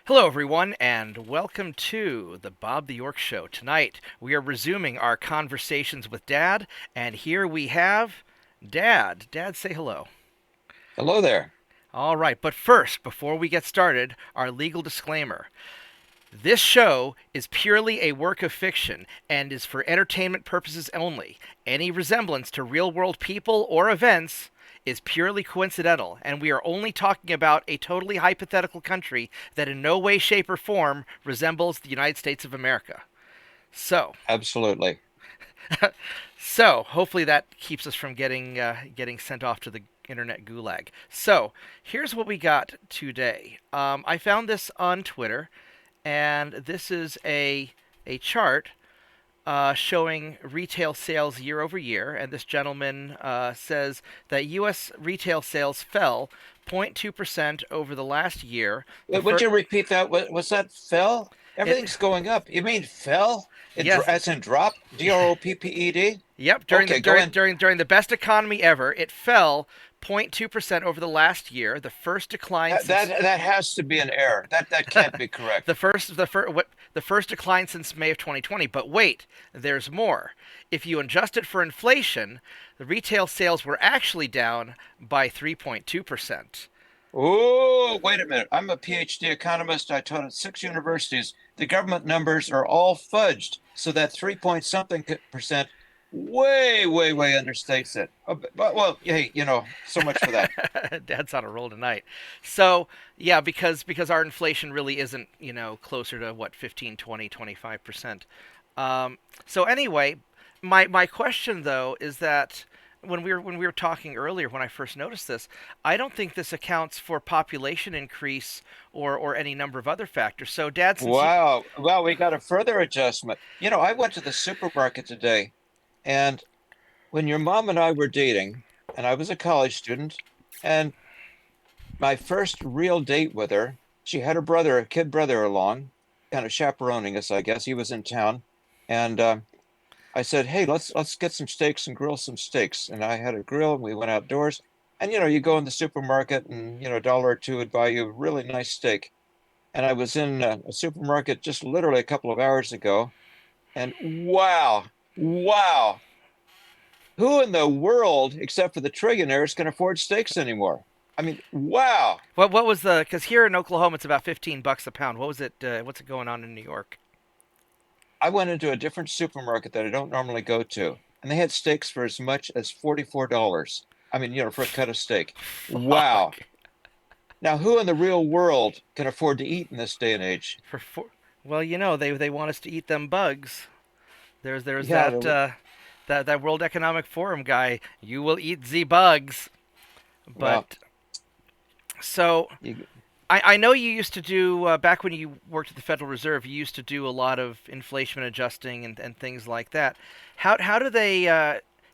Hello, everyone, and welcome to the Bob the York Show. Tonight, we are resuming our conversations with Dad, and here we have Dad. Dad, say hello. Hello there. All right, but first, before we get started, our legal disclaimer. This show is purely a work of fiction and is for entertainment purposes only. Any resemblance to real world people or events is purely coincidental, and we are only talking about a totally hypothetical country that in no way, shape, or form resembles the United States of America. So, Absolutely. so hopefully that keeps us from getting sent off to the internet gulag. So, here's what we got today. I found this on Twitter, and this is a chart showing retail sales year over year. And this gentleman says that U.S. retail sales fell 0.2% over the last year. The Would first you repeat that? Was that fell? it Everything's going up. You mean fell? yes. As in drop? Dropped? Yep, during the Okay, go during in. during during the best economy ever, it fell 0.2% over the last year, the first decline since That has to be an error. That can't be correct. the first decline since May of 2020. But wait, there's more. If you adjust it for inflation, the retail sales were actually down by 3.2%. Oh, wait a minute. I'm a PhD economist. I taught at six universities. The government numbers are all fudged, so that 3 point something percent way understates it. Well, hey, so much for that. Dad's on a roll tonight. So, yeah, because our inflation really isn't, closer to what 15, 20, 25%. So anyway, my question though is that when we were talking earlier when I first noticed this, I don't think this accounts for population increase or any number of other factors. So Dad, since you Wow. Well, we got a further adjustment. I went to the supermarket today, and when your mom and I were dating, and I was a college student, and my first real date with her, she had her brother, a kid brother along, kind of chaperoning us, I guess. He was in town. And I said, "Hey, let's get some steaks and grill some steaks." And I had a grill, and we went outdoors. And you go in the supermarket, and a dollar or two would buy you a really nice steak. And I was in a supermarket just literally a couple of hours ago, and wow, who in the world, except for the trillionaires, can afford steaks anymore? I mean, wow. what was the because here in Oklahoma it's about $15 a pound. What was it? What's it going on in New York? I went into a different supermarket that I don't normally go to, and they had steaks for as much as $44. I mean, for a cut of steak. Wow. Fuck. Now, who in the real world can afford to eat in this day and age? For four, well, they want us to eat them bugs. There's Yeah, that World Economic Forum guy. You will eat the bugs. well, But so you, I know you used to do back when you worked at the Federal Reserve. You used to do a lot of inflation adjusting and things like that. How do they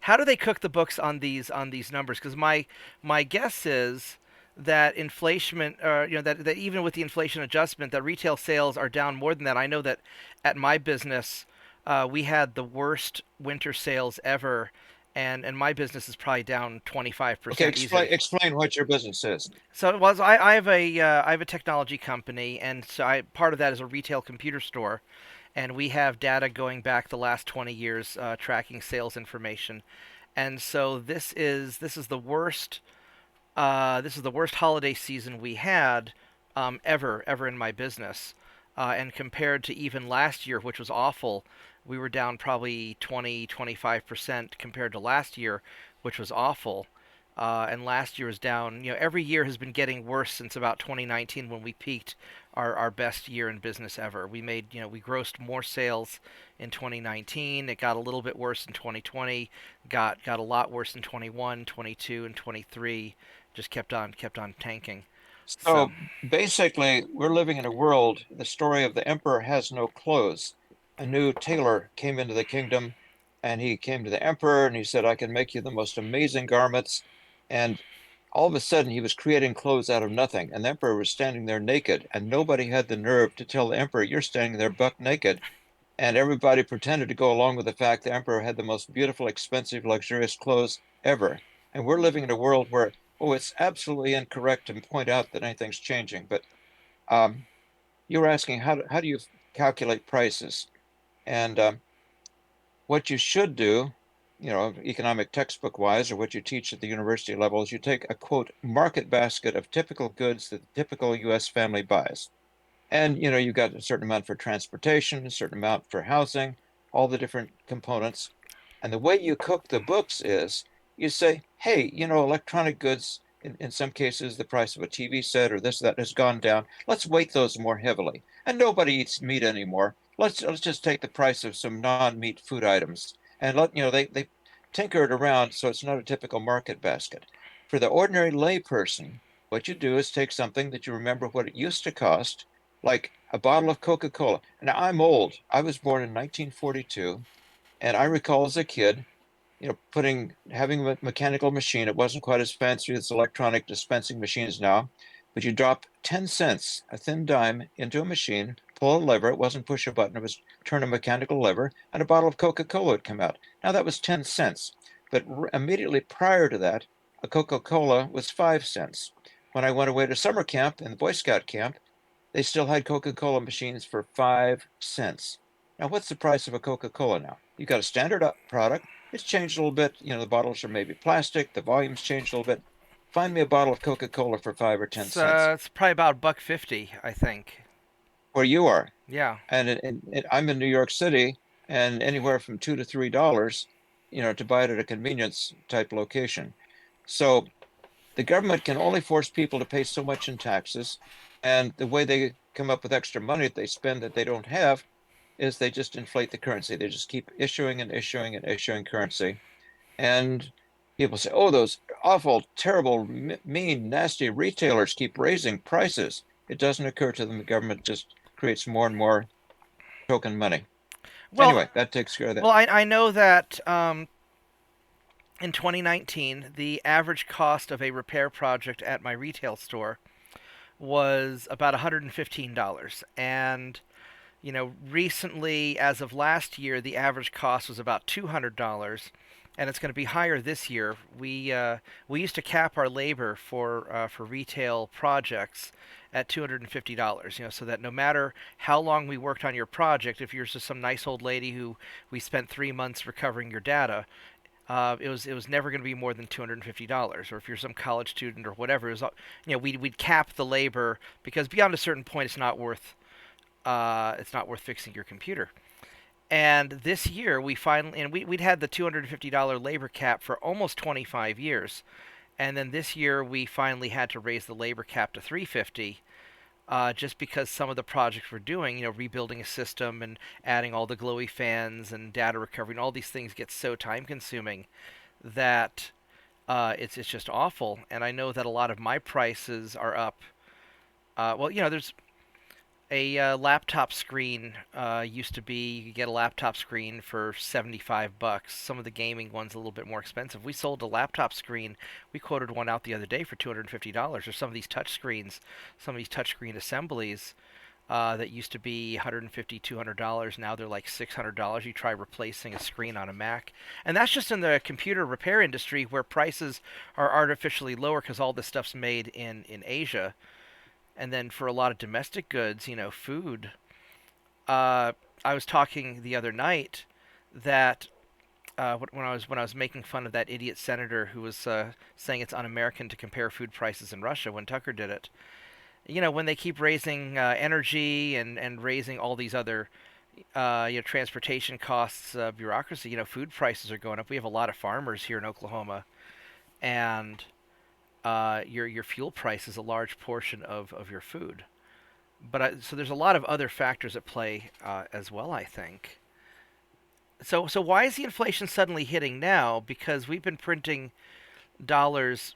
how do they cook the books on these numbers? Because my guess is that inflation, that even with the inflation adjustment, that retail sales are down more than that. I know that at my business, we had the worst winter sales ever, and my business is probably down okay, 25% easily. explain what your business is. So it was I have a technology company, and so part of that is a retail computer store, and we have data going back the last 20 years tracking sales information, and so this is the worst holiday season we had ever in my business, and compared to even last year, which was awful, we were down probably 20-25% compared to last year, which was awful. And last year was down. Every year has been getting worse since about 2019 when we peaked our best year in business ever. We grossed more sales in 2019. It got a little bit worse in 2020. Got a lot worse in 21, 22, and 23. Just kept on tanking. So So basically, we're living in a world, the story of the emperor has no clothes. A new tailor came into the kingdom, and he came to the emperor and he said, "I can make you the most amazing garments." And all of a sudden, he was creating clothes out of nothing. And the emperor was standing there naked, and nobody had the nerve to tell the emperor, "You're standing there buck naked." And everybody pretended to go along with the fact the emperor had the most beautiful, expensive, luxurious clothes ever. And we're living in a world where, oh, it's absolutely incorrect to point out that anything's changing. But um, you were asking how do you calculate prices? And what you should do, economic textbook wise, or what you teach at the university level, is you take a quote market basket of typical goods that the typical U.S. family buys. And you've got a certain amount for transportation, a certain amount for housing, all the different components. And the way you cook the books is you say, hey, electronic goods, in some cases, the price of a TV set or this, that has gone down. Let's weight those more heavily. And nobody eats meat anymore. Let's just take the price of some non-meat food items and they tinker it around so it's not a typical market basket. For the ordinary layperson, what you do is take something that you remember what it used to cost, like a bottle of Coca-Cola. Now I'm old. I was born in 1942. And I recall as a kid, having a mechanical machine. It wasn't quite as fancy as electronic dispensing machines now, but you drop 10 cents, a thin dime, into a machine, pull a lever. It wasn't push a button, it was turn a mechanical lever, and a bottle of Coca-Cola would come out. Now that was 10 cents. But immediately prior to that, a Coca-Cola was 5 cents. When I went away to summer camp in the Boy Scout camp, they still had Coca-Cola machines for 5 cents. Now, what's the price of a Coca-Cola now? You got a standard product. It's changed a little bit. The bottles are maybe plastic. The volume's changed a little bit. Find me a bottle of Coca-Cola for 5 or 10 cents It's probably about $1.50, I think. where you are. Yeah. And I'm in New York City, and anywhere from $2 to $3, to buy it at a convenience type location. So the government can only force people to pay so much in taxes. And the way they come up with extra money that they spend that they don't have is they just inflate the currency. They just keep issuing and issuing and issuing currency. And people say, oh, those awful, terrible, mean, nasty retailers keep raising prices. It doesn't occur to them the government just creates more and more token money. Well, Anyway, that takes care of that. I know that in 2019, the average cost of a repair project at my retail store was about $115. And, recently, as of last year, the average cost was about $200. And it's going to be higher this year. We used to cap our labor for retail projects at $250. So that no matter how long we worked on your project, if you're just some nice old lady who we spent 3 months recovering your data, it was never going to be more than $250. Or if you're some college student or whatever, it was, we'd cap the labor because beyond a certain point, it's not worth fixing your computer. And this year we finally, and we'd had the $250 labor cap for almost 25 years. And then this year we finally had to raise the labor cap to 350, just because some of the projects we're doing, rebuilding a system and adding all the glowy fans and data recovery and all these things get so time consuming that it's just awful. And I know that a lot of my prices are up. Well, there's a laptop screen used to be you could get a laptop screen for $75. Some of the gaming ones a little bit more expensive. We sold a laptop screen. We quoted one out the other day for $250. Or some of these touch screens, some of these touchscreen assemblies that used to be $150, $200. Now they're like $600. You try replacing a screen on a Mac, and that's just in the computer repair industry where prices are artificially lower because all this stuff's made in Asia. And then for a lot of domestic goods, food. Uh, I was talking the other night that when I was making fun of that idiot senator who was saying it's un-American to compare food prices in Russia when Tucker did it. When they keep raising energy and raising all these other transportation costs, bureaucracy, food prices are going up. We have a lot of farmers here in Oklahoma, and your fuel price is a large portion of your food. But so there's a lot of other factors at play as well, I think. So why is the inflation suddenly hitting now? Because we've been printing dollars,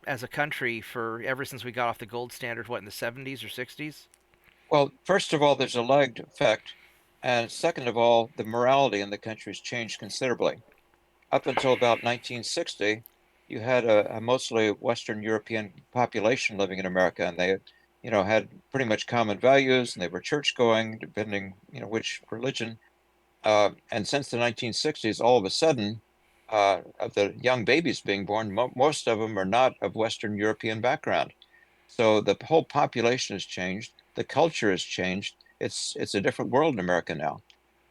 as a country for ever since we got off the gold standard, what, in the 70s or 60s? Well, first of all, there's a lagged effect. And second of all, the morality in the country's changed considerably. Up until about 1960, you had a mostly Western European population living in America, and they, had pretty much common values, and they were church going, depending, which religion. And since the 1960s, all of a sudden, of the young babies being born, most of them are not of Western European background. So the whole population has changed. The culture has changed. It's a different world in America now.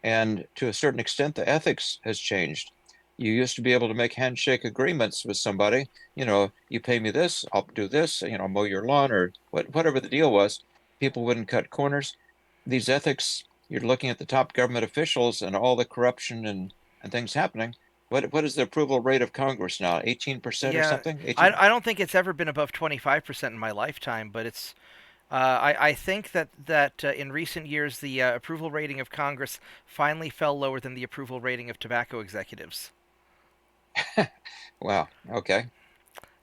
And to a certain extent, the ethics has changed. You used to be able to make handshake agreements with somebody. You pay me this, I'll do this, mow your lawn or whatever the deal was. People wouldn't cut corners. These ethics, you're looking at the top government officials and all the corruption and things happening. What is the approval rate of Congress now? 18% or Yeah, something? I 18? I don't think it's ever been above 25% in my lifetime, but it's I think that in recent years the approval rating of Congress finally fell lower than the approval rating of tobacco executives. Wow. Okay.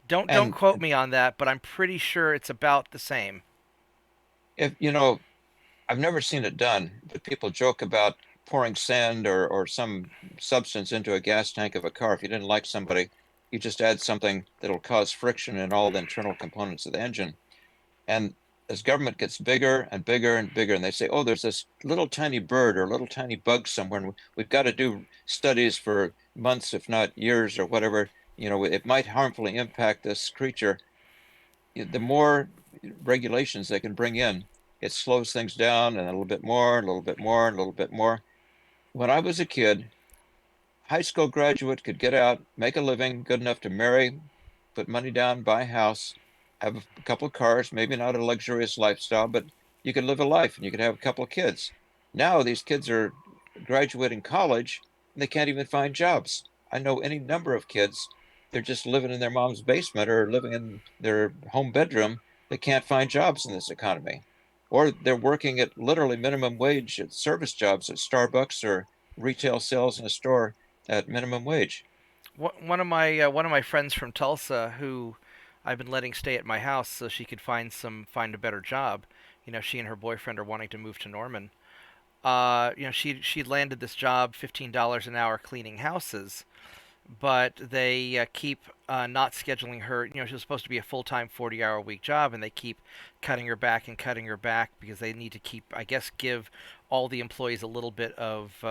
Don't And quote me on that, but I'm pretty sure it's about the same. if I've never seen it done, but people joke about pouring sand or some substance into a gas tank of a car. If you didn't like somebody, you just add something that'll cause friction in all the internal components of the engine. And as government gets bigger and bigger and bigger, and they say, oh, there's this little tiny bird or little tiny bug somewhere, and we've got to do studies for months, if not years or whatever, it might harmfully impact this creature. The more regulations they can bring in, it slows things down and a little bit more, a little bit more, a little bit more. When I was a kid, high school graduate could get out, make a living, good enough to marry, put money down, buy a house, have a couple of cars, maybe not a luxurious lifestyle, but you could live a life and you could have a couple of kids. Now these kids are graduating college and they can't even find jobs. I know any number of kids, they're just living in their mom's basement or living in their home bedroom. They can't find jobs in this economy. Or they're working at literally minimum wage at service jobs at Starbucks or retail sales in a store at minimum wage. One of my friends from Tulsa, who I've been letting stay at my house so she could find a better job. She and her boyfriend are wanting to move to Norman. She landed this job, $15 an hour cleaning houses, but they keep not scheduling her. She was supposed to be a full-time 40-hour a week job, and they keep cutting her back and cutting her back because they need to keep, I guess, give all the employees a little bit of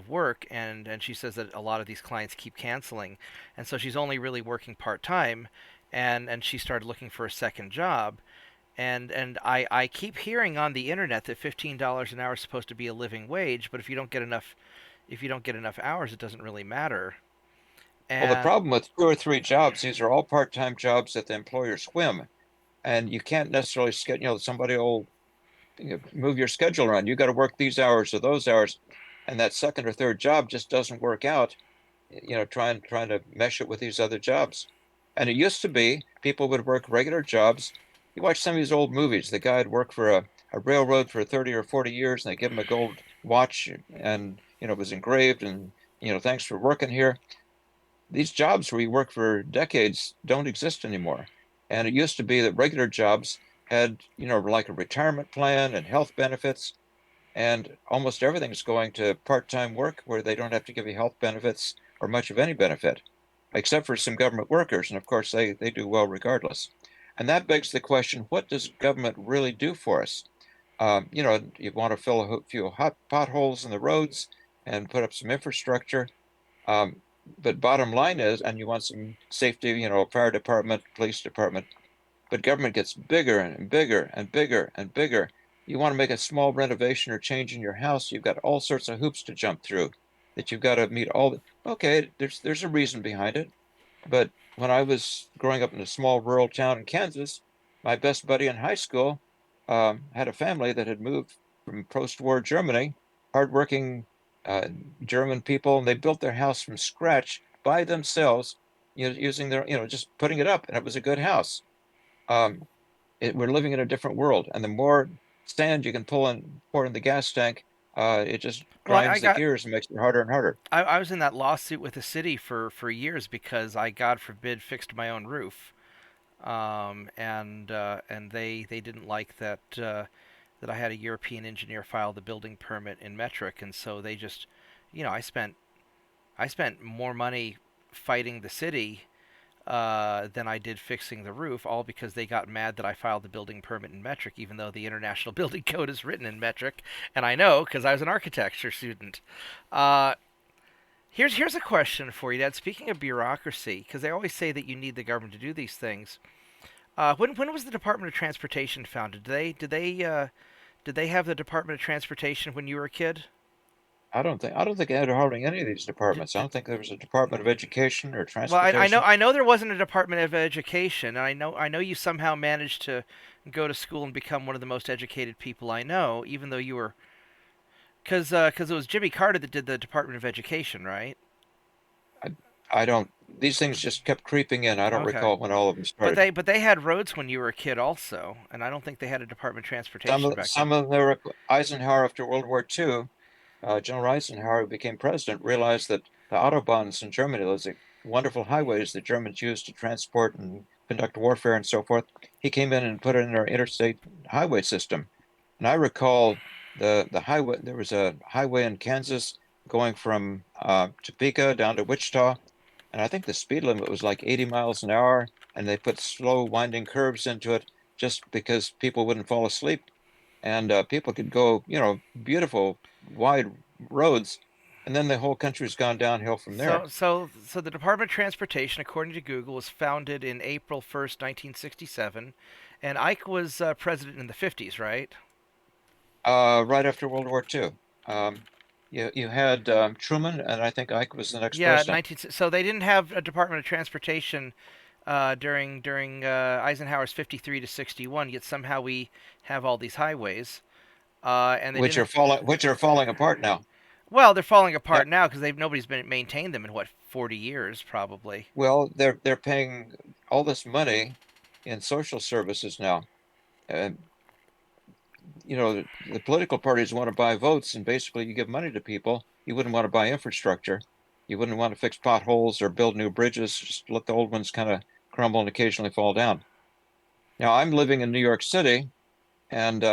work. And she says that a lot of these clients keep canceling, and so she's only really working part-time, and she started looking for a second job. And I keep hearing on the internet that $15 an hour is supposed to be a living wage, but if you don't get enough hours, it doesn't really matter. Well, the And problem with two or three jobs, these are all part-time jobs that the employers whim, and you can't necessarily schedule, somebody will move your schedule around. You got to work these hours or those hours, and that second or third job just doesn't work out, trying to mesh it with these other jobs. And it used to be people would work regular jobs. You watch some of these old movies, the guy had worked for a railroad for 30 or 40 years, and they give him a gold watch and it was engraved and thanks for working here. These jobs where you work for decades don't exist anymore. And it used to be that regular jobs had, like a retirement plan and health benefits, and almost everything's going to part-time work where they don't have to give you health benefits or much of any benefit, except for some government workers. And of course, they do well regardless. And that begs the question, what does government really do for us? You want to fill a few hot potholes in the roads and put up some infrastructure. Um, but bottom line is, and you want some safety, fire department, police department, but government gets bigger and bigger and bigger and bigger. You want to make a small renovation or change in your house, you've got all sorts of hoops to jump through that you've got to meet all the, okay, there's a reason behind it. But when I was growing up in a small rural town in Kansas, my best buddy in high school had a family that had moved from post-war Germany, hardworking uh, German people, and they built their house from scratch by themselves, using their, just putting it up, and it was a good house. Um, we're living in a different world, and the more sand you can pull and pour in the gas tank, it just well, I grinds the got gears and makes it harder and harder. I was in that lawsuit with the city for years because I, God forbid, fixed my own roof. And they didn't like that I had a European engineer file the building permit in metric, and so they just, I spent more money fighting the city than I did fixing the roof, all because they got mad that I filed the building permit in metric, even though the International Building Code is written in metric, and I know because I was an architecture student. Uh, here's a question for you, Dad. Speaking of bureaucracy, because they always say that you need the government to do these things. When was the Department of Transportation founded? Did they have the Department of Transportation when you were a kid? I don't think I had hardly any of these Did, departments. I did don't think there was a Department of Education or Well, I know Transportation. I know there wasn't a Department of Education, and I know you somehow managed to go to school and become one of the most educated people I know, even though you were because it was Jimmy Carter that did the Department of Education, right? I, I don't. These things just kept creeping in. I don't Okay, recall when all of them but started. they had roads when you were a kid also, and I don't think they had a Department of Some Transportation of back then. some of them were Eisenhower after World War II. General Eisenhower, who became president, realized that the autobahns in Germany, those wonderful highways the Germans used to transport and conduct warfare and so forth, he came in and put it in our interstate highway system. And I recall the highway. There was a highway in Kansas going from Topeka down to Wichita, and I think the speed limit was like 80 miles an hour, and they put slow winding curves into it just because people wouldn't fall asleep and people could go, beautiful wide roads, and then the whole country's gone downhill from there. So the Department of Transportation, according to Google, was founded in April 1st, 1967, and Ike was president in the 50s, right? Right after World War II, you had Truman, and I think Ike was the next Yeah, president, 19. So they didn't have a Department of Transportation during Eisenhower's 53 to 61. Yet somehow we have all these highways, and they which didn't. are falling apart now. Well, they're falling Yeah, apart now because they've nobody's been maintained them in what 40 years probably. well, they're paying all this money in social services now. And the political parties want to buy votes, and basically you give money to people. You wouldn't want to buy infrastructure. You wouldn't want to fix potholes or build new bridges. Just let the old ones kind of crumble and occasionally fall down. Now, I'm living in New York City, and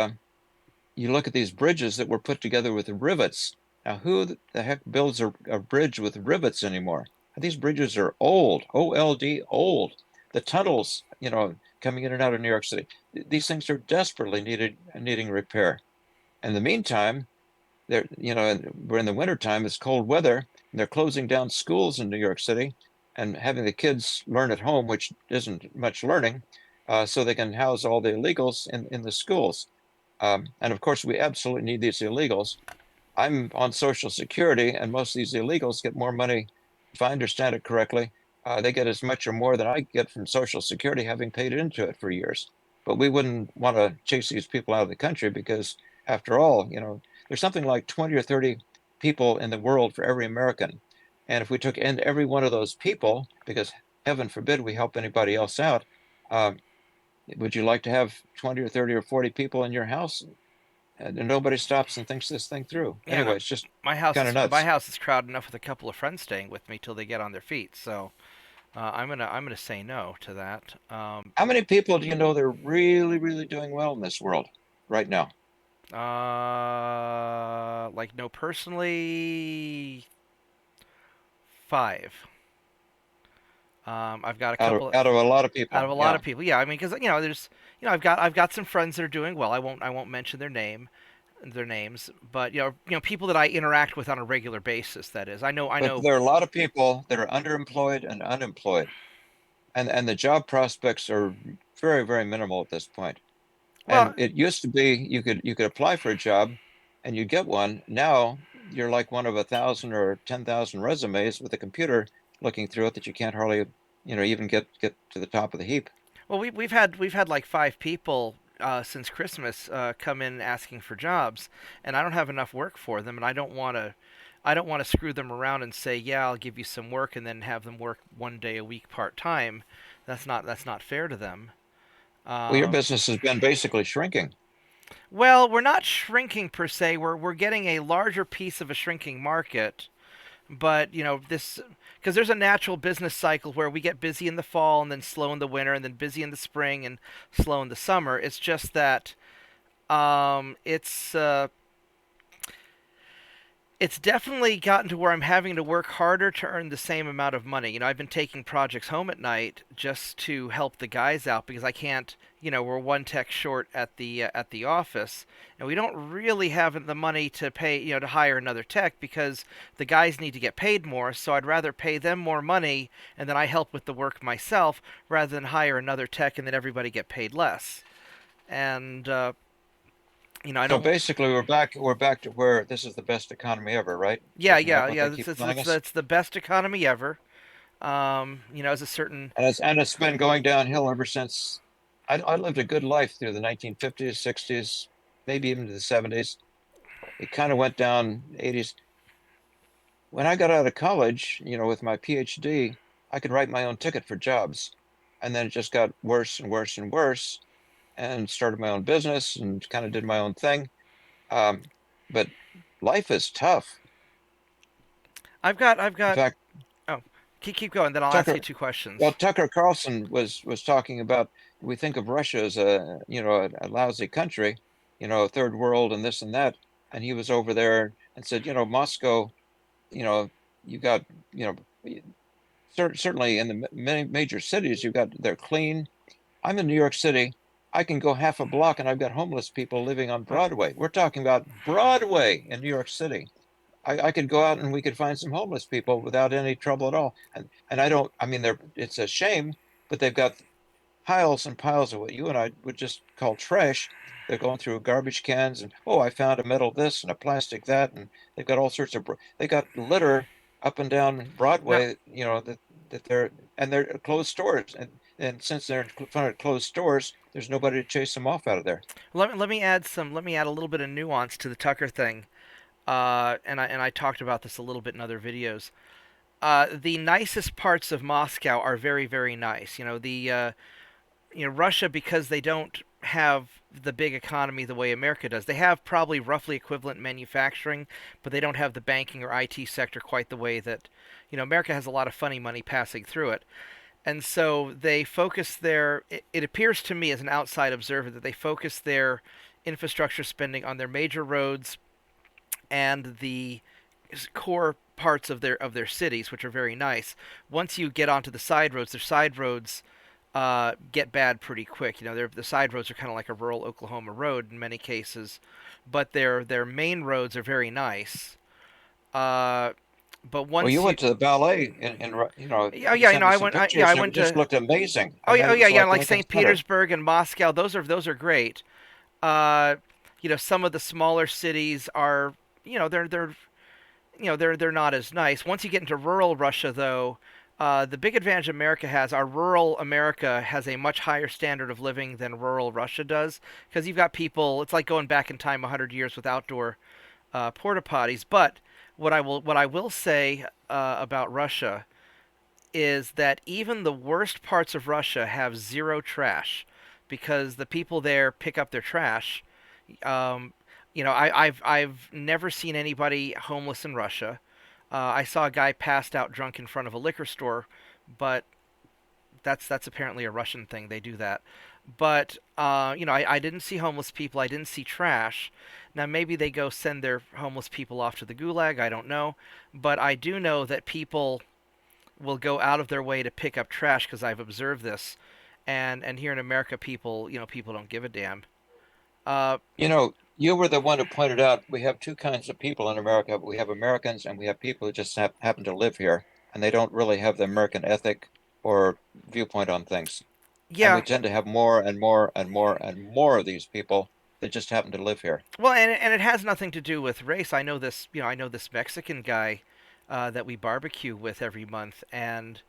you look at these bridges that were put together with rivets. Now, who the heck builds a bridge with rivets anymore? These bridges are old, OLD, old. The tunnels, coming in and out of New York City, these things are desperately needing repair. In the meantime, we're in the wintertime, it's cold weather, and they're closing down schools in New York City and having the kids learn at home, which isn't much learning, so they can house all the illegals in the schools. And of course, we absolutely need these illegals. I'm on Social Security, and most of these illegals get more money, if I understand it correctly. They get as much or more than I get from Social Security, having paid into it for years. But we wouldn't want to chase these people out of the country because, after all, there's something like 20 or 30 people in the world for every American. And if we took in every one of those people, because heaven forbid we help anybody else out, uh, would you like to have 20 or 30 or 40 people in your house and nobody stops and thinks this thing through? Yeah, Anyway, no, it's just my house kind of is my nuts. house is crowded enough with a couple of friends staying with me till they get on their feet. So I'm gonna say no to that. How many people do you know that are really, really doing well in this world right now? Like no, personally, five. I've got a Out of couple out of a lot of out of people. a lot Yeah. of people. Yeah, I mean, because there's I've got some friends that are doing well. I won't mention their names, but people that I interact with on a regular basis. That is, I But know. there are a lot of people that are underemployed and unemployed. And the job prospects are very, very minimal at this point. Well, And it used to be you could apply for a job and you get one. Now you're like one of 1,000 or 10,000 resumes with a computer looking through it that you can't hardly, even get to the top of the heap. we've had like five people since Christmas come in asking for jobs, and I don't have enough work for them, and I don't want to screw them around and say, yeah, I'll give you some work, and then have them work 1 day a week part time. That's not fair to them. Well, your Um, business has been basically shrinking. well, we're not shrinking per se. We're getting a larger piece of a shrinking market, but this because there's a natural business cycle where we get busy in the fall and then slow in the winter and then busy in the spring and slow in the summer. It's just that it's It's definitely gotten to where I'm having to work harder to earn the same amount of money. I've been taking projects home at night just to help the guys out because I can't. We're one tech short at the office, and we don't really have the money to pay, to hire another tech because the guys need to get paid more. So I'd rather pay them more money and then I help with the work myself rather than hire another tech and then everybody get paid less. And I So don't. basically, we're back to where this is the best economy ever, right? Yeah, Isn't that yeah, what yeah. they It's, keep it's, telling it's, us? it's the best economy ever. As a certain. And it's been going downhill ever since. I lived a good life through the 1950s, 60s, maybe even to the 70s. It kind of went down 80s. When I got out of college, with my PhD, I could write my own ticket for jobs. And then it just got worse and worse and worse, and started my own business and kind of did my own thing. Um, but life is tough. I've In got. fact, Oh, keep going. Then I'll ask you Tucker, two questions. well, Tucker Carlson was talking about, we think of Russia as a lousy country, a third world and this and that. And he was over there and said, Moscow, you know, you got, you know, certainly in the many major cities, they're clean. I'm in New York City. I can go half a block and I've got homeless people living on Well, Broadway. We're talking about Broadway in New York City. I could go out and we could find some homeless people without any trouble at all. And I mean, it's a shame, but they've got piles and piles of what you and I would just call trash. They're going through garbage cans and, oh, I found a metal this and a plastic that, and they've got all sorts of they got litter up and down now Broadway, that they're closed stores, and since they're in front of closed stores, there's nobody to chase them off out of there. let me add a little bit of nuance to the Tucker thing. And I talked about this a little bit in other videos. The nicest parts of Moscow are very very nice. Russia, because they don't have the big economy the way America does. They have probably roughly equivalent manufacturing, but they don't have the banking or IT sector quite the way that America has a lot of funny money passing through it. And so they focus it appears to me as an outside observer that they focus their infrastructure spending on their major roads and the core parts of their cities, which are very nice. Once you get onto the side roads, their side roads get bad pretty quick. The side roads are kind of like a rural Oklahoma road in many cases, but their main roads are very nice. Uh, but Well, you once you, went to the ballet, oh you yeah, sent me I some went, yeah, I pictures, and went it just to, looked amazing. oh I yeah, mean, oh it yeah, was yeah, like like Lincoln St. Center. Petersburg and Moscow. Those are great. Uh, some of the smaller cities are, they're not as nice. Once you get into rural Russia, though, the big advantage America has, our rural America has a much higher standard of living than rural Russia does, because you've got people. It's like going back in time 100 years with outdoor porta potties. But what I will say about Russia is that even the worst parts of Russia have zero trash, because the people there pick up their trash. um, I've never seen anybody homeless in Russia. I saw a guy passed out drunk in front of a liquor store, but that's apparently a Russian thing. They do that. But I didn't see homeless people. I didn't see trash. Now maybe they go send their homeless people off to the gulag. I don't know, but I do know that people will go out of their way to pick up trash because I've observed this. And here in America, people don't give a damn. Uh, You were the one who pointed out we have two kinds of people in America. We have Americans and we have people who just happen to live here, and they don't really have the American ethic or viewpoint on things. And we yeah, tend to have more and more and more and more of these people that just happen to live here. well, and it has nothing to do with race. I know this. I know this Mexican guy that we barbecue with every month, and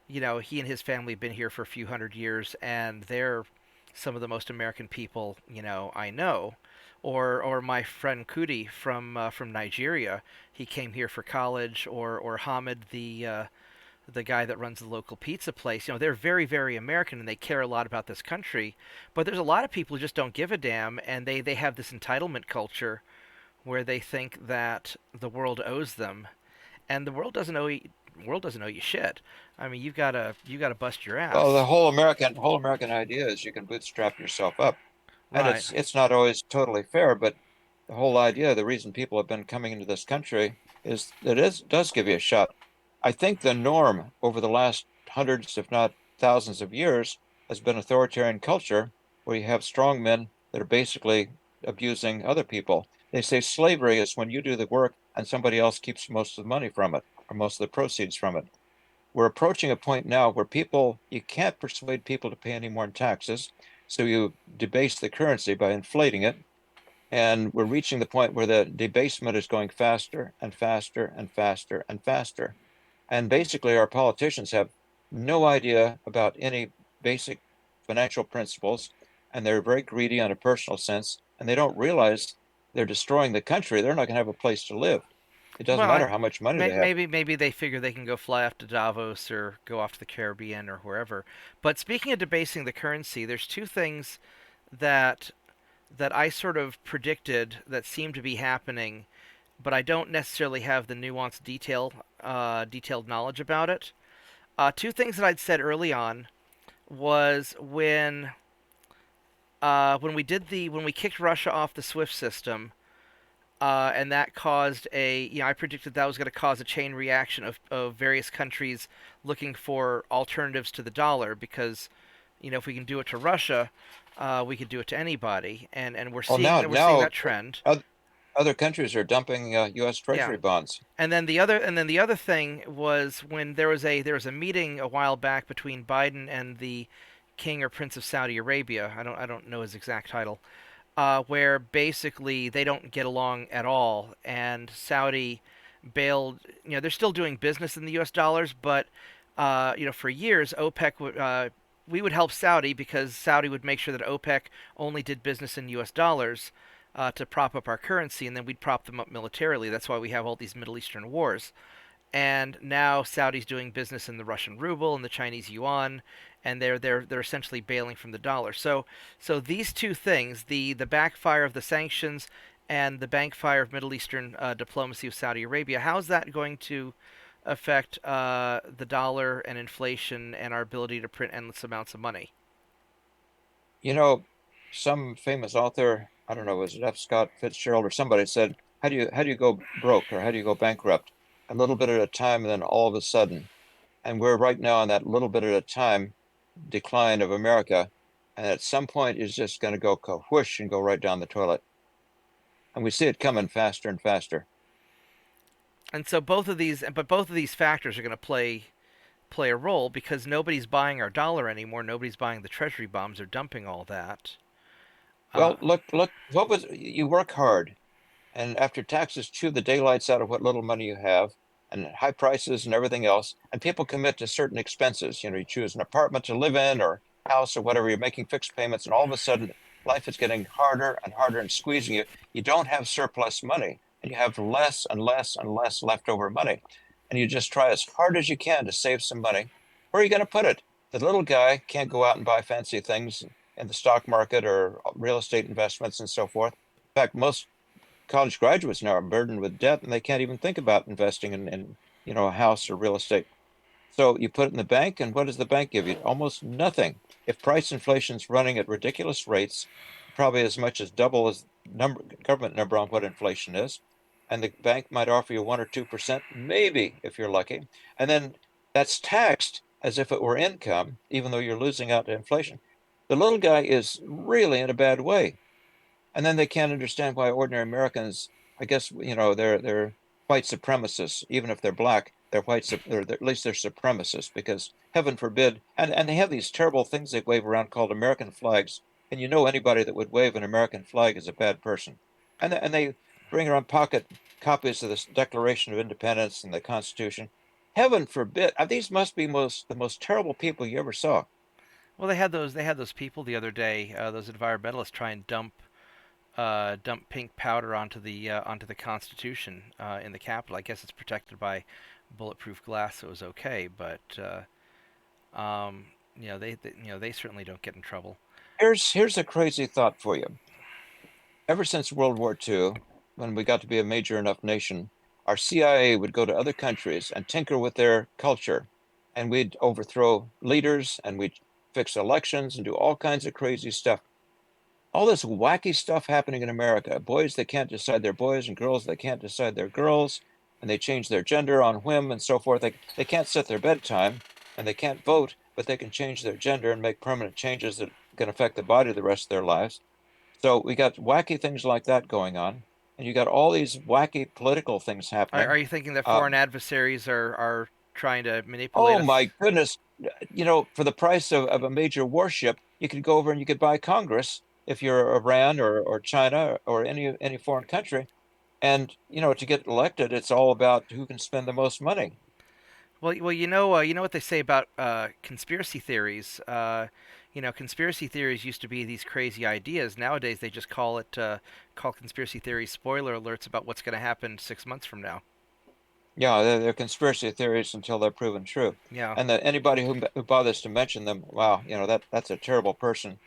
he and his family have been here for a few hundred years, and they're some of the most American people I know. Or my friend Kudi from Nigeria. He came here for college. Or Hamid, the guy that runs the local pizza place. They're very, very American and they care a lot about this country. But there's a lot of people who just don't give a damn, and they have this entitlement culture where they think that the world owes them, and the world doesn't owe you shit. I mean, you gotta bust your Well, the ass. whole American idea is you can bootstrap yourself up, and Right. it's not always totally fair, but the whole idea, the reason people have been coming into this country is that it does give you a shot. I think the norm over the last hundreds, if not thousands of years, has been authoritarian culture where you have strong men that are basically abusing other people. They say slavery is when you do the work and somebody else keeps most of the money from it or most of the proceeds from it. We're approaching a point now where you can't persuade people to pay any more in taxes. So you debase the currency by inflating it. And we're reaching the point where the debasement is going faster and faster and faster and faster. And basically, our politicians have no idea about any basic financial principles, and they're very greedy on a personal sense, and they don't realize they're destroying the country. They're not going to have a place to live. It doesn't Well, matter how much money they have. maybe they figure they can go fly off to Davos or go off to the Caribbean or wherever. But speaking of debasing the currency, there's two things that I sort of predicted that seem to be happening, but I don't necessarily have the nuanced detailed knowledge about it. Two things that I'd said early on was when we kicked Russia off the SWIFT system, and that caused I predicted that was going to cause a chain reaction of various countries looking for alternatives to the dollar because, if we can do it to Russia, we could do it to anybody, and Well, now, we're seeing now that trend. other countries are dumping U.S. Yeah, Treasury bonds. and then the other thing was when there was a meeting a while back between Biden and the King or Prince of Saudi Arabia. I don't know his exact title, where basically they don't get along at all, and Saudi bailed. They're still doing business in the U.S. dollars, but for years OPEC would. We would help Saudi because Saudi would make sure that OPEC only did business in U.S. dollars to prop up our currency, and then we'd prop them up militarily. That's why we have all these Middle Eastern wars. And now Saudi's doing business in the Russian ruble and the Chinese yuan, and they're essentially bailing from the dollar. So these two things, the backfire of the sanctions and the backfire of Middle Eastern diplomacy of Saudi Arabia, how's that going to affect the dollar and inflation and our ability to print endless amounts of money? You know, some famous author, I don't know, was it F. Scott Fitzgerald or somebody said, how do you go broke or how do you go bankrupt? A little bit at a time, and then all of a sudden. And we're right now on that little bit at a time decline of America. And at some point is just going to go whoosh and go right down the toilet. And we see it coming faster and faster. And so both of these factors are going to play a role because nobody's buying our dollar anymore. Nobody's buying the treasury bonds. They're dumping all that. Uh, Well, look, you work hard. And after taxes chew the daylights out of what little money you have, and high prices and everything else, and people commit to certain expenses. You choose an apartment to live in or house or whatever, you're making fixed payments, and all of a sudden life is getting harder and harder and squeezing you. You don't have surplus money, and you have less and less and less leftover money. And you just try as hard as you can to save some money. Where are you going to put it? The little guy can't go out and buy fancy things in the stock market or real estate investments and so forth. In fact, most college graduates now are burdened with debt and they can't even think about investing in a house or real estate. So you put it in the bank, and what does the bank give you? Almost nothing. If price inflation is running at ridiculous rates, probably as much as double as government number on what inflation is, and the bank might offer you 1 or 2%, maybe if you're lucky, and then that's taxed as if it were income, even though you're losing out to inflation. The little guy is really in a bad way. And then they can't understand why ordinary Americans, I guess, they're white supremacists, even if they're black, they're at least they're supremacists because heaven forbid, and they have these terrible things they wave around called American flags, and anybody that would wave an American flag is a bad person, and they bring around pocket copies of the Declaration of Independence and the Constitution. Heaven forbid, these must be the most terrible people you ever saw. well, they had those people the other day, those environmentalists try and dump pink powder onto the Constitution in the Capitol. I guess it's protected by bulletproof glass, so it was okay. But they certainly don't get in trouble. Here's a crazy thought for you. Ever since World War II, when we got to be a major enough nation, our CIA would go to other countries and tinker with their culture, and we'd overthrow leaders and we'd fix elections and do all kinds of crazy stuff. all this wacky stuff happening in America. Boys that can't decide they're boys and girls that can't decide they're girls, and they change their gender on whim and so forth. They can't set their bedtime and they can't vote, but they can change their gender and make permanent changes that can affect the body the rest of their lives. So we got wacky things like that going on, and you got all these wacky political things happening. Are you thinking that Uh, foreign adversaries are trying to manipulate oh us? my goodness. For the price of a major warship, you could go over and you could buy Congress if you're Iran or China or any foreign country. And, to get elected, it's all about who can spend the most money. Well, you know what they say about conspiracy theories. Conspiracy theories used to be these crazy ideas. Nowadays, they just call conspiracy theories spoiler alerts about what's going to happen 6 months from now. Yeah, they're conspiracy theories until they're proven true. Yeah. And anybody who bothers to mention them, wow, that's a terrible person.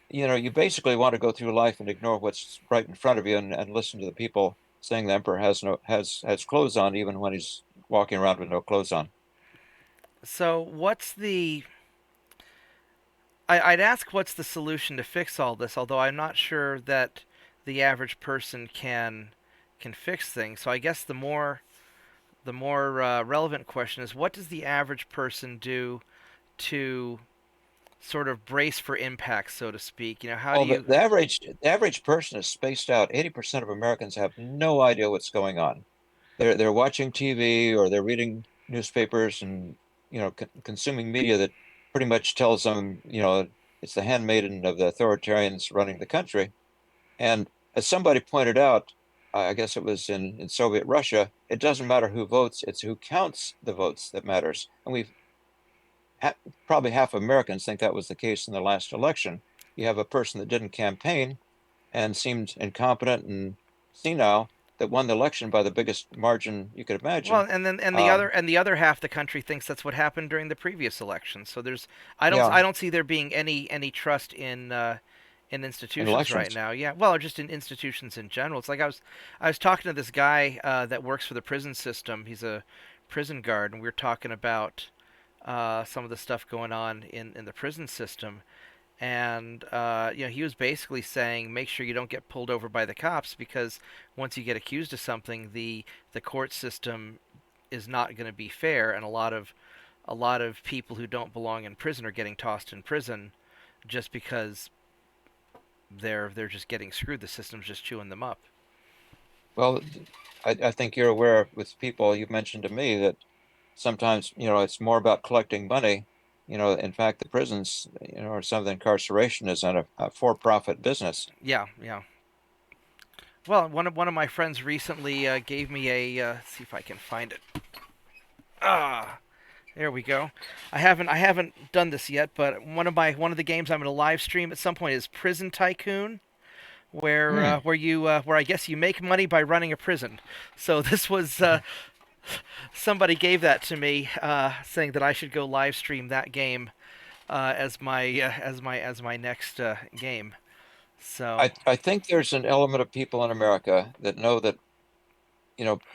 You basically want to go through life and ignore what's right in front of you and listen to the people saying the emperor has clothes on even when he's walking around with no clothes on. So I'd ask what's the solution to fix all this, although I'm not sure that the average person can fix things. So I guess the more relevant question is, what does the average person do to sort of brace for impact, so to speak? How do Oh, the, you? the average the average person is spaced out. 80% of Americans have no idea what's going on. They're watching TV or they're reading newspapers and consuming media that pretty much tells them it's the handmaiden of the authoritarians running the country. And as somebody pointed out, I guess it was in Soviet Russia, it doesn't matter who votes, it's who counts the votes that matters. And we've ha probably half of Americans think that was the case in the last election. You have a person that didn't campaign and seemed incompetent and senile that won the election by the biggest margin you could Well, imagine. and then Um, and the other half the country thinks that's what happened during the previous election. So yeah, I don't see there being any trust in in institutions right elections. now. Yeah, well, or just in institutions in general. It's like I was talking to this guy that works for the prison system. He's a prison guard, and we were talking about some of the stuff going on in the prison system. And he was basically saying, make sure you don't get pulled over by the cops, because once you get accused of something, the court system is not going to be fair, and a lot of people who don't belong in prison are getting tossed in prison just because they're just getting screwed. The system's just chewing them up. Well, I think you're aware with people you've mentioned to me that sometimes, it's more about collecting money. In fact, the prisons, or some of the incarceration is a for-profit business. Yeah, yeah. Well, one of my friends recently gave me a see if I can find it. Ah, there we go. I haven't done this yet, but one of the games I'm going to live stream at some point is Prison Tycoon, Hmm. where I guess you make money by running a prison. So this was somebody gave that to me, saying that I should go live stream that game as my next game. So I think there's an element of people in America that know that,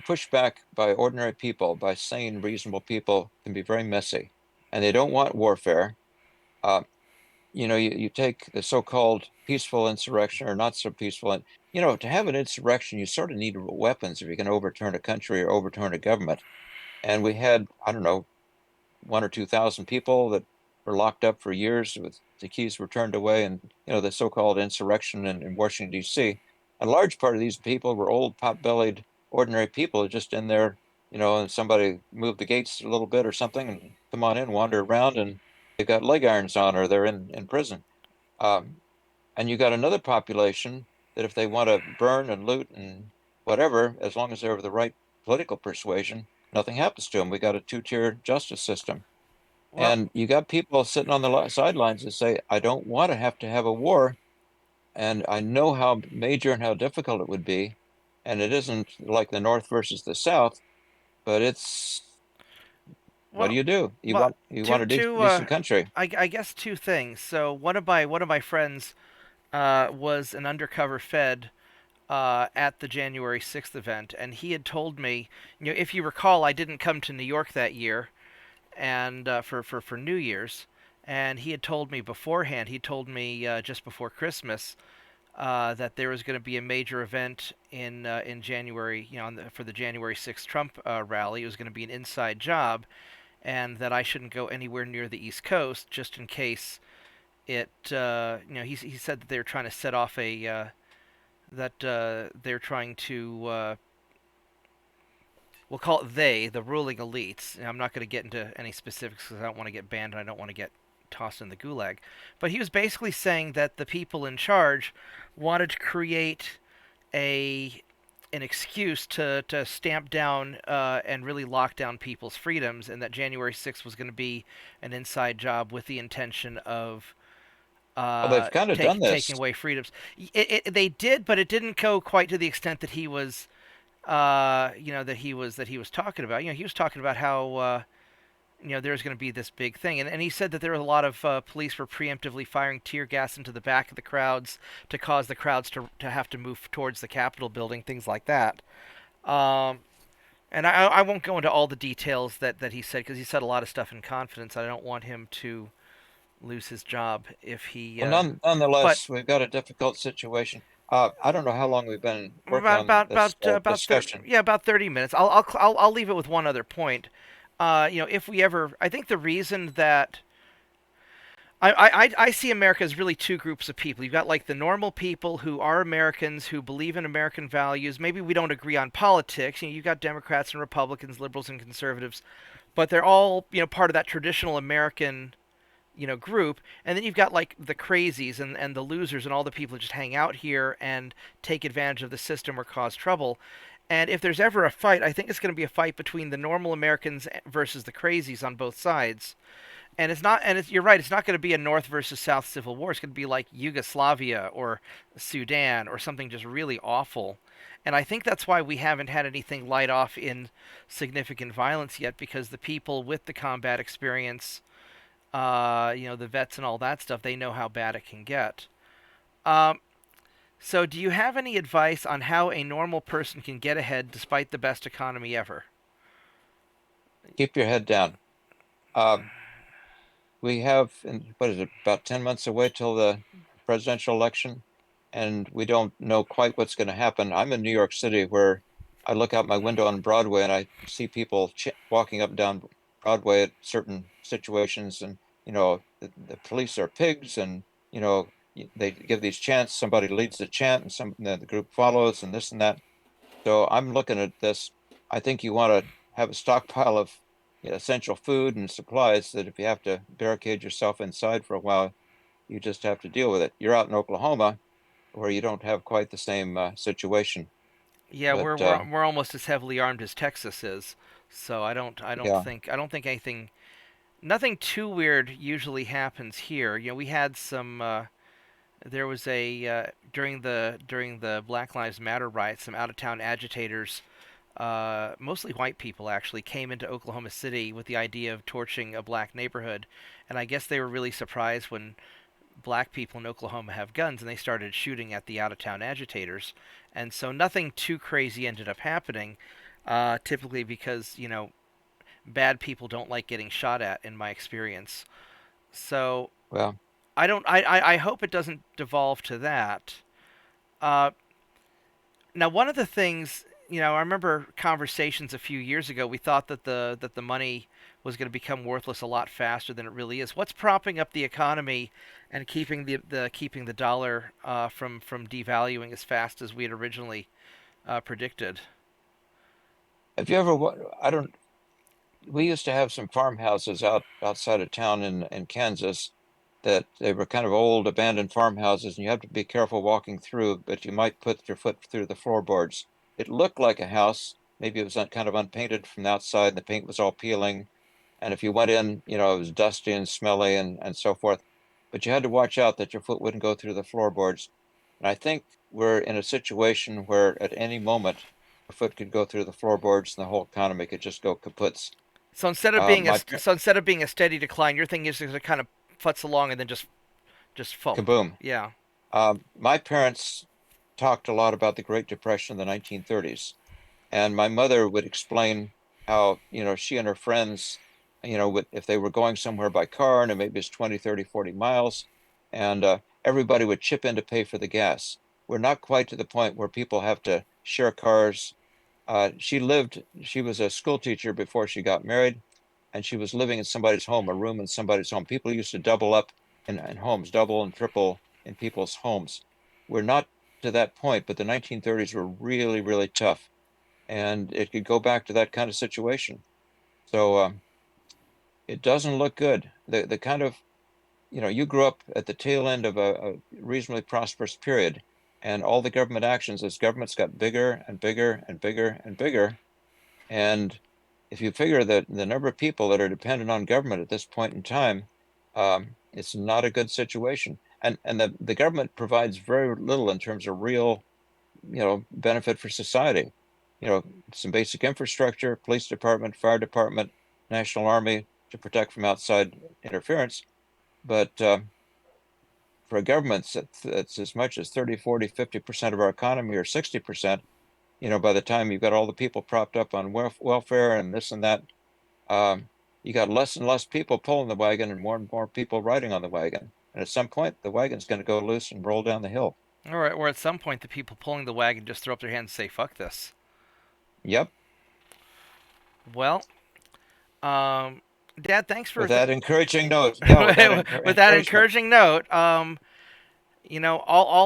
pushback by ordinary people, by sane, reasonable people, can be very messy, and they don't want warfare. Uh, you take the so-called peaceful insurrection or not so peaceful, and to have an insurrection, you sort of need weapons if you can overturn a country or overturn a government. And we had, I don't know, 1 or 2 thousand people that were locked up for years with the keys were turned away, and the so-called insurrection in Washington, D.C. A large part of these people were old, pot-bellied, ordinary people just in there, and somebody moved the gates a little bit or something, and come on in, wander around, and they've got leg irons on or they're in prison. Um, and you got another population that if they want to burn and loot and whatever, as long as they're of the right political persuasion, nothing happens to them. We got a two-tier justice system. well, And you got people sitting on the sidelines that say, I don't want to have a war. And I know how major and how difficult it would be. And it isn't like the North versus the South, but it's what do well, you do? You well, want you want two a two decent country. I guess two things. So one of my friends was an undercover Fed at the January 6th event, and he had told me, if you recall, I didn't come to New York that year, and for New Year's, and he had told me beforehand. He told me just before Christmas that there was going to be a major event in January, for the January 6th Trump rally. It was going to be an inside job, and that I shouldn't go anywhere near the East Coast just in case it. He said that they were trying to set off a that they're trying to. We'll call it the ruling elites. And I'm not going to get into any specifics because I don't want to get banned and I don't want to get tossed in the gulag. But he was basically saying that the people in charge wanted to create a an excuse to stamp down and really lock down people's freedoms, and that January 6th was going to be an inside job with the intention of Well, they've kind of done taking this. away freedoms. They did, but it didn't go quite to the extent that he was, that he was talking about. He was talking about how there's going to be this big thing. And he said that there were a lot of police were preemptively firing tear gas into the back of the crowds to cause the crowds to have to move towards the Capitol building, things like that. Um, and I won't go into all the details that he said because he said a lot of stuff in confidence. I don't want him to lose his job if he. Well, But nonetheless, we've got a difficult situation. I don't know how long we've been working about on this about 30, discussion. yeah, about 30 minutes. I'll leave it with one other point. If we ever, I think the reason that I see America as really two groups of people. You've got like the normal people who are Americans who believe in American values. Maybe we don't agree on politics. You've got Democrats and Republicans, liberals and conservatives, but they're all part of that traditional American group. And then you've got like the crazies and the losers and all the people who just hang out here and take advantage of the system or cause trouble. And if there's ever a fight, I think it's going to be a fight between the normal Americans versus the crazies on both sides. And it's not, and you're right. It's not going to be a North versus South civil war. It's going to be like Yugoslavia or Sudan or something just really awful. And I think that's why we haven't had anything light off in significant violence yet, because the people with the combat experience, the vets and all that stuff, they know how bad it can get. Um, so, do you have any advice on how a normal person can get ahead despite the best economy ever? Keep your head down. Uh, we have, what is it, about 10 months away till the presidential election, and we don't know quite what's going to happen. I'm in New York City, where I look out my window on Broadway and I see people ch walking up and down Broadway at certain situations, and the police are pigs, and they give these chants. Somebody leads the chant, and the group follows, and this and that. So I'm looking at this. I think you want to have a stockpile of essential food and supplies that if you have to barricade yourself inside for a while, you just have to deal with it. You're out in Oklahoma where you don't have quite the same situation. Yeah, But we're almost as heavily armed as Texas is. So yeah, I don't think anything nothing too weird usually happens here. We had some there was a during the Black Lives Matter riots, some out of town agitators, mostly white people actually, came into Oklahoma City with the idea of torching a black neighborhood, and I guess they were really surprised when black people in Oklahoma have guns, and they started shooting at the out of town agitators, and so nothing too crazy ended up happening. Typically because bad people don't like getting shot at, in my experience. So well, I don't. I hope it doesn't devolve to that. Uh, Now, one of the things, I remember conversations a few years ago. We thought that the money was going to become worthless a lot faster than it really is. What's propping up the economy and keeping the dollar from devaluing as fast as we had originally predicted? have you ever, I don't, we used to have some farmhouses outside of town in Kansas, that they were kind of old abandoned farmhouses, and you have to be careful walking through, but you might put your foot through the floorboards. It looked like a house. Maybe it was kind of unpainted from the outside, and the paint was all peeling. And if you went in, it was dusty and smelly and so forth. But you had to watch out that your foot wouldn't go through the floorboards. And I think we're in a situation where at any moment, your foot could go through the floorboards and the whole economy could just go kaputs. My So instead of being a steady decline, your thing is to kind of futz along and then just thump. kaboom. Yeah. My parents talked a lot about the Great Depression in the 1930s, and my mother would explain how, she and her friends, if they were going somewhere by car, and maybe it's 20, 30, 40 miles, and everybody would chip in to pay for the gas. we're not quite to the point where people have to share cars. She was a school teacher before she got married, and she was living in somebody's home, a room in somebody's home. People used to double up in homes, double and triple in people's homes. We're not to that point, but the 1930s were really, really tough, and it could go back to that kind of situation. So it doesn't look good. The kind of, you grew up at the tail end of a reasonably prosperous period, and all the government actions as governments got bigger and bigger and bigger and bigger. And if you figure that the number of people that are dependent on government at this point in time, it's not a good situation. And the government provides very little in terms of real, benefit for society. Some basic infrastructure, police department, fire department, national army to protect from outside interference. But for governments, it's as much as 30, 40, 50% of our economy, or 60%. By the time you've got all the people propped up on welfare and this and that, you got less and less people pulling the wagon and more people riding on the wagon. And at some point, the wagon's going to go loose and roll down the hill. Or at some point, the people pulling the wagon just throw up their hands and say, "Fuck this." Yep. Well, um, Dad, thanks for With that encouraging note, yeah, with that with that encouragement. encouraging note. All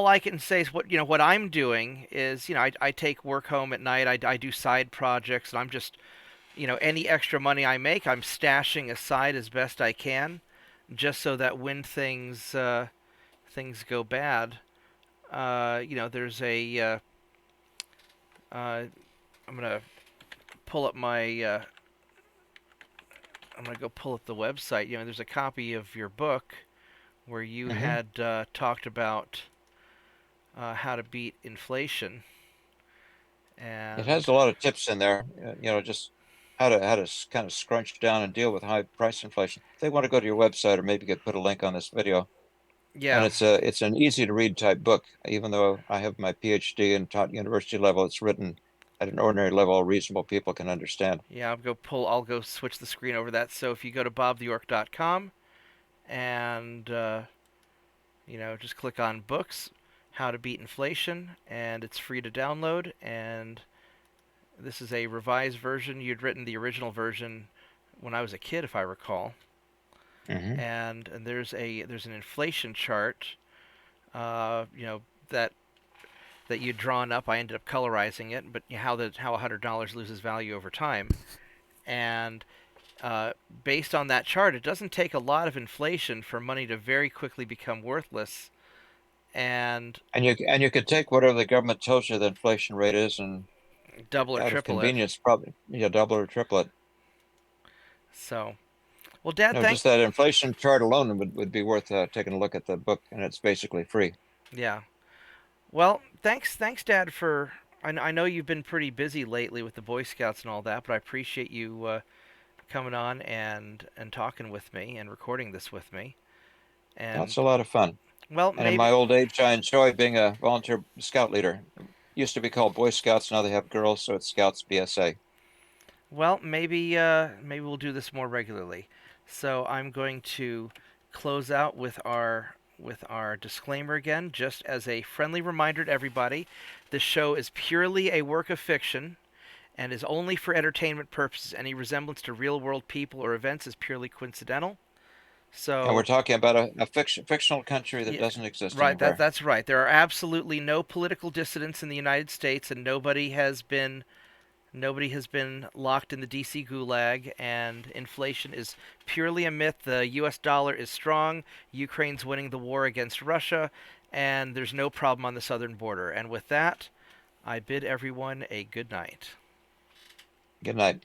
I can say is what I'm doing is, I take work home at night. I do side projects, and I'm just, any extra money I make, I'm stashing aside as best I can, just so that when things go bad, there's a I'm gonna pull up my I'm gonna go pull up the website. There's a copy of your book where you Hmm. had talked about how to beat inflation, It has and a lot of tips in there, just how to kind of scrunch down and deal with high price inflation. If they want to go to your website, or maybe could put a link on this video. And yeah, it's an easy to read type book. Even though I have my PhD and taught university level, it's written at an ordinary level reasonable people can understand. yeah. I'll go switch the screen over that. So if you go to bobtheorc.com and just click on books, how to beat inflation, and it's free to download. And this is a revised version. You'd written the original version when I was a kid, if I recall. Hmm. And there's an inflation chart, that you'd drawn up. I ended up colorizing it, but how $100 loses value over time. And uh, based on that chart, it doesn't take a lot of inflation for money to very quickly become worthless. And And you could take whatever the government tells you the inflation rate is, and double or out of triple it. convenience, probably double or triple it. So, well, Dad, No, just that inflation chart alone would be worth taking a look at the book, and it's basically free. yeah. Well, thanks, Dad, for. I know you've been pretty busy lately with the Boy Scouts and all that, but I appreciate you coming on and talking with me and recording this with me. That's And a lot of fun. well, And in maybe my old age, I enjoy being a volunteer scout leader. Used to be called Boy Scouts, now they have girls, so it's Scouts BSA. maybe we'll do this more regularly. So I'm going to close out with our disclaimer again, just as a friendly reminder to everybody. This show is purely a work of fiction and is only for entertainment purposes. Any resemblance to real world people or events is purely coincidental. And we're So, talking about a fictional country that yeah, doesn't exist right, anywhere. that's right. There are absolutely no political dissidents in the United States, and nobody has been locked in the DC gulag, and inflation is purely a myth. The US dollar is strong. Ukraine's winning the war against Russia, and there's no problem on the southern border. And with that, I bid everyone a good night. Good night.